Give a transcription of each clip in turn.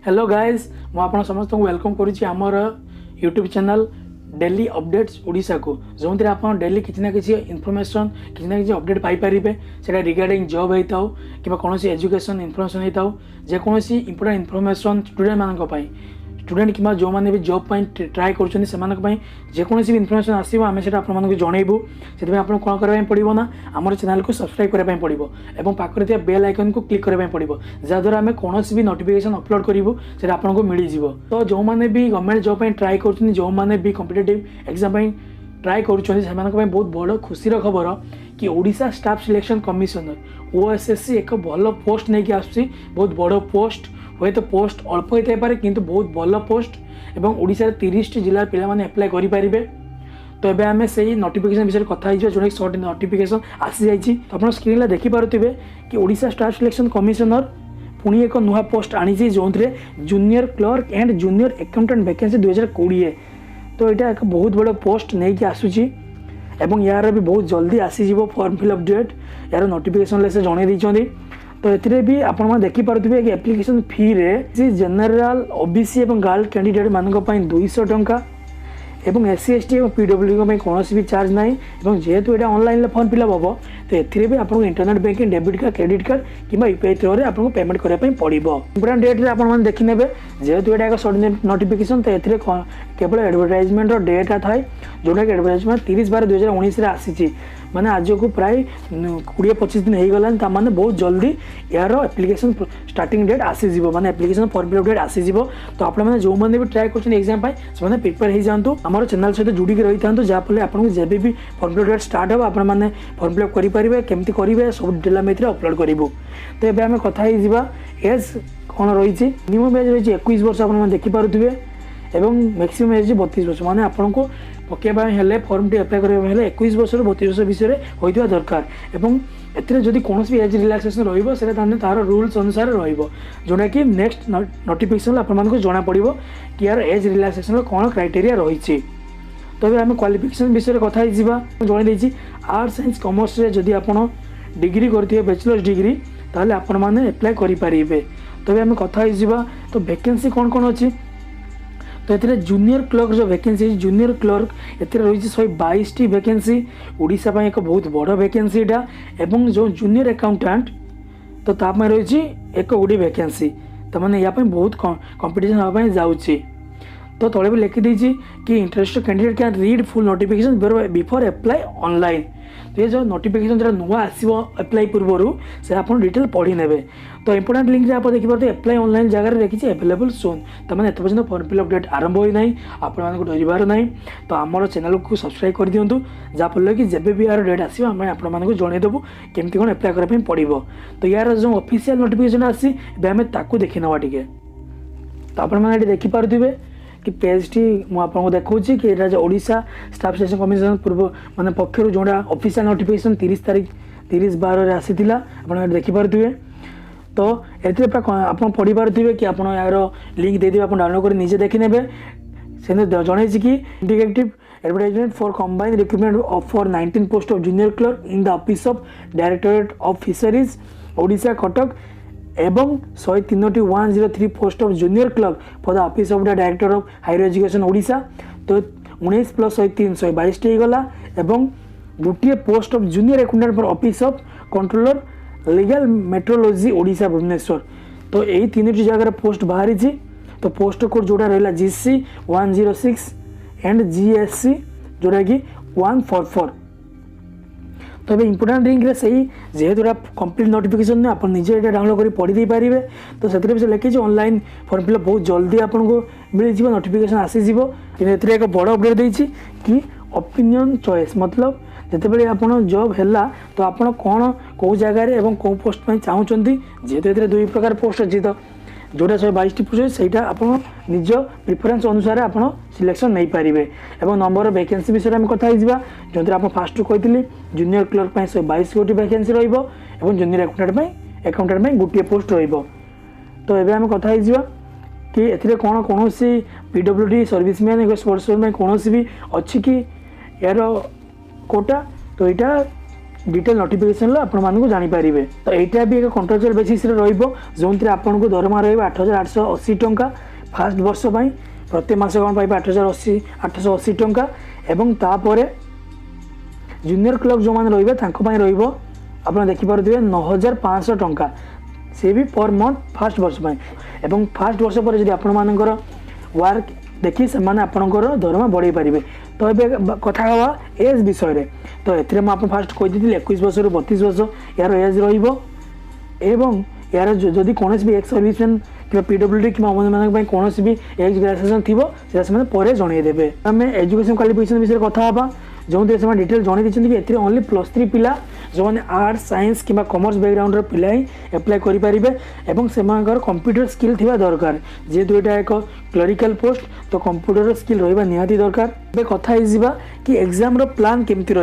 Hello guys मु आपन समस्त को वेलकम करुच्ची आमर YouTube channel daily updates Odisha को जो आप डेली किसी ना किसी इनफॉरमेशन किसी ना किसी अपडेट पाइपर से रिगार्डिंग जॉब होता हो कि कौन एजुकेशन इनफॉरमेशन होता हो जेकोसी इंपोर्टेंट इनफॉरमेशन स्टूडेंट मानी स्टूडेंट कि जो मैंने भी जॉब ट्राए करोसी भी इनफॉरमेशन आसो आम से आपको जनइबू से आप कौन करने पड़ो ना आम चैनल को सब्सक्राइब करने पड़ो और पाखे बेल आइकन को क्लिक करने पड़ो जहाँद्वारा आम कौन भी नोटिफिकेशन अपलोड करूँ से आपको मिल जाव। तो जो मैंने भी गवर्नमेंट जॉब ट्राए कर जो मैंने भी कॉम्पिटिटिव एग्जाम ट्राए कर बहुत बड़ खुशी खबर कि Odisha staff selection commissioner OSSC एक भल पोस्ट नहीं आसूँ बहुत बड़ पोस्ट हुए तो पोस्ट अल्प होता है किंतु बहुत भल पोस्ट एवं ओडिशा 30 जिला पिला माने अप्लाई करेंगे। तो ये आम से नोटिफिकेशन विषय कथा जो सर्ट नोटिफिकेशन आसी जाइए तो आप स्क्रीन देखिपे कि ओडिशा स्टाफ सिलेक्शन कमिशनर पुणी एक नुआ पोस्ट आनी जो junior clerk and junior accountant vacancy 2020। तो यहाँ एक बहुत बड़ पोस्ट नहीं आसूची एवं यार भी बहुत जल्दी आसीज फॉर्म फिलअप डेट यार नोटिफिकेशन से जन। तो ये भी आप देखिपे कि एप्लिकेशन फी रे जनरल OBC और गर्ल कैंडिडेट मान 200 टंका एवं SC ST और PWD कौन भी चार्ज ना जेहेतु यहाँ ऑनलाइन फॉर्म फिलअप हम तो ये भी आपको internet banking debit card credit card कि UPI थ्रू आपको पेमेंट करने पड़ो। इंपोर्टेंट डेट में आपने देखने जेहेतु यहाँ एक सर्ट नोटिफिकेशन तो ये केवल एडवर्टाइजमेंट डेटा थाए जोटा कि एडवर्टाइजमेंट 30/12/2019 आसी माने आज को प्राय 20-25 दिन हो गलान माने बहुत जल्दी यार एप्लिकेशन स्टार्टिंग डेट आसीज माने एप्लिकेशन फॉर्म फिलअप डेट आसीज। तो आप जो मैंने भी ट्राए कर एग्जाम से प्रिपेयर हो जातु आम चैनल सहित जुड़िक रही था जहाँफल आपको जब भी फॉर्म फिलअप डेट स्टार्ट हो आपने फॉर्म फिलअप करेंगे केमती करेंगे सब डिटेल में अपलोड करूँ। तो ये आम कथा एज कौन रही मिनिमम एज रही 21 वर्ष आप देखिपे एवं मैक्सिमम एज 32 वर्ष माने आपको पकड़े फर्म टी अप्लाई करने 21 वर्ष 32 वर्ष विषय होता दरकार एवं एजि कौन भी एज रिलैक्सेशन रही तार रूल्स अनुसार रोटा कि नेक्स्ट नोटिफिकेशन आपको जना पड़ो कि यार एज रिलैक्सेशन कौन क्राइटेरिया रही। तो आम क्वालिफिकेशन विषय कथा जन आर्ट्स साइंस कॉमर्स जदि आप डिग्री करते बैचलर्स डिग्री ताहले आपण माने अप्लाई करेंगे। तो आम कथा तो वैकेंसी कौन कौन अच्छी तो ये जूनियर क्लर्क जो वैकेंसी जूनियर क्लर्क ये रही 122 वैकेंसी ओडिशा एक बहुत बड़ वैकेंसी एवं जो जूनियर अकाउंटेंट तो ताप रही एक गोटी वैकेंसी तो मैंने यहाँ बहुत कंपटीशन हाँपाई जाऊँगी। तो तले भी लिखिदी कि interested candidate can read full notification before apply online. तो ये जो नोटिफिकेशन जो नुआ आसो अप्लाई पूर्वर से आप डिटेल पढ़ी ने। तो इंपोर्टेंट लिंक आप देखिए अप्लाई ऑनलाइन जगह देखिए अवेलेबल सोन तो मैंने एत पर्यटन फॉर्म फिलअप डेट आरंभ होना आपको डरबार ना। तो आम चैनल को सब्सक्राइब कर दिंतु जहाँफल कि जब भी यार डेट आसो आम आपको जनईदेवु केमती कौन अप्लाई करने पड़ो। तो यार जो ऑफिशियल नोटिफिकेशन आसी आम ताकू देखी नवा टे। तो आपने देखिपे कि पेज टी मुझे देखा कि यहाँ ओडिशा स्टाफ सिलेक्शन कमिशन पूर्व माने पक्षर जोड़ा ऑफिशियल नोटिफिकेशन 30/12 आसी आप देखिपे। तो ये आप पढ़ी पारे कि आप यार लिंक दे आप डाउनलोड कर निजे देखी ने से जन कि indicative advertisement for combined recruitment for 19 post of junior clerk in the office of directorate of fisheries Odisha Cuttack एवं 103 post of junior clerk for the office of the director of higher education Odisha. तो 19 + 103 122 गला एवं गोटे post of junior accountant for office of controller legal metrology Odisha Bhubaneswar. तो यही 3 जगह post बाहरी। तो पोस्ट कोड जोड़ा रहा GC 106 एंड GSC जोड़ा कि 144। तो ये इंपोर्टेंट लिंक रे सही जेहेतु कंप्लीट नोटिफिकेशन आप निजे डाउनलोड कर पढ़ी दे पारे। तो से लिखी ऑनलाइन फॉर्म फिलअप बहुत जल्दी आपको मिल जाए नोटिफिकेशन आसीज। कि एक बड़ अपडेट देती कि ओपिनियन चॉइस मतलब जितेबाला आप जॉब है तो आप कौन कौ जगार कौ पोस्ट चाहते जेहेतु ये 2 प्रकार पोस्ट अच्छी तो जोटा 122 पोस्ट से आप निज प्रिफरेन्स अनुसार आप सिलेक्शन नहीं पारे। और नंबर ऑफ वैकेंसी विषय में कथा जो आप फास्ट कही जूनियर क्लर्क 122 गोटी वैकेंसी रही जूनियर अकाउंटेंट गोटे पोस्ट रही। तो ये आम कथा कि ए कौन कौन PWD सर्विसमैन स्पोर्ट्समैन कौन भी अच्छी कि यार कोटा तो यहाँ डिटेल नोटिफिकेशन आपको जानीपारे। तो यहाँ भी एक कॉन्ट्रैक्चुअल बेसिस जो आपको दरमा रही 8,880 टंका फास्ट वर्ष प्रत्येक मास कौन पाइबे 8,880 टंका एवं तापर जूनियर क्लर्क जो मैंने रही आप देखिपे 9,500 टंका से भी पर मंथ फास्ट वर्ष एवं फास्ट वर्ष पर जब आपर वर्क देखी से आपंकर दरमा बढ़े पारे। तो ये कथा हवा एज विषय तो ये मुझे फास्ट कही 21 वर्ष रु 32 वर्ष यार एज रही यार जदि कौन भी एक्स सर्विसमैन कि पीडब्ल्यूडी कि कौन भी एज ग्रेजुएसन थी पर जनईदेवे। आम एजुकेशन क्वालिफिकेशन विषय कथा हाँ जो डिटेल जन दी ओनली +3 पिला जो मैंने आर्ट्स साइंस कि कॉमर्स बैकग्राउंड पिला ही एप्लाय करेंगे से कंप्यूटर स्किल थी दरकार जेहेतु यहाँ एक क्लरिकल पोस्ट तो कंप्यूटर स्किल रहा निहाती दरकार। ए कथा कि एग्जाम प्लान केमती तो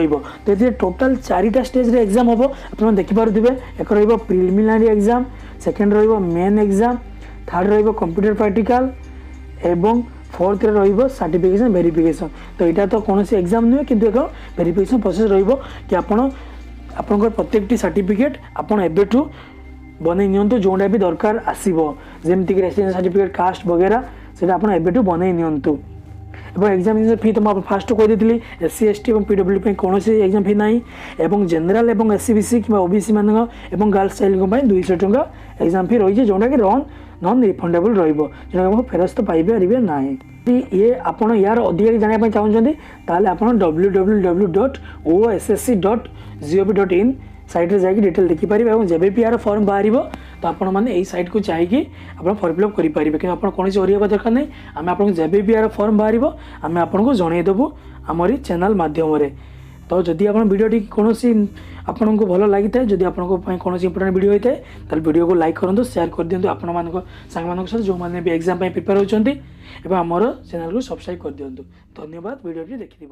ये टोटाल 4टा स्टेज रे एग्जाम हम आप देखिपे एक preliminary exam second main exam third computer practical एवं फोर्थ सर्टिफिकेशन वेरिफिकेशन। तो यहाँ तो कौन एग्जाम नुहे कि एक वेरिफिकेशन प्रोसेस कि आपंकर प्रत्येक सर्टिफिकेट आपड़ एबेठू बन नि जोटा भी दरकार आसो जमीक रेसिडेंस सर्टिफिकेट कास्ट वगैरह से एबेठू बन नि। एग्जामिनेशन फी तो मुझे फास्ट कही SC ST और PWD कौन एग्जाम फी ना एवं जनरल और SC BC कि OBC मान गर्ल्स चाइल्ड 200 टंका एग्जाम फी रही है जोटा कि नॉन रिफंडेबल रहा फेरस्त पाइपर ना। ये आप यार अधिक जानापी चाहते ताले आप www.ossc.gov.in साइट्रे जाकि डिटेल देखिपारे और जब भी यार फॉर्म बाहर तो आपण मैंने यही साइट को चाहिए आप फॉर्म फिलअप करेंगे कि आप कौन ओरिया दरकार नहीं आम आपको जब भी यार फॉर्म बाहर आम आपको जनईदेवु आमरी चैनल मध्यम। तो जदि आप वीडियो कौन आपन को भल लगी था जदि आपको कौन इंपोर्टेंट वीडियो होता है तो वीडियो को लाइक करूँ शेयर कर दिंतु आपण सांग सहित जो मैंने भी एग्जाम प्रिपेयर होती आमर चैनल को सब्सक्राइब कर दिंतु। धन्यवाद वीडियो देखि।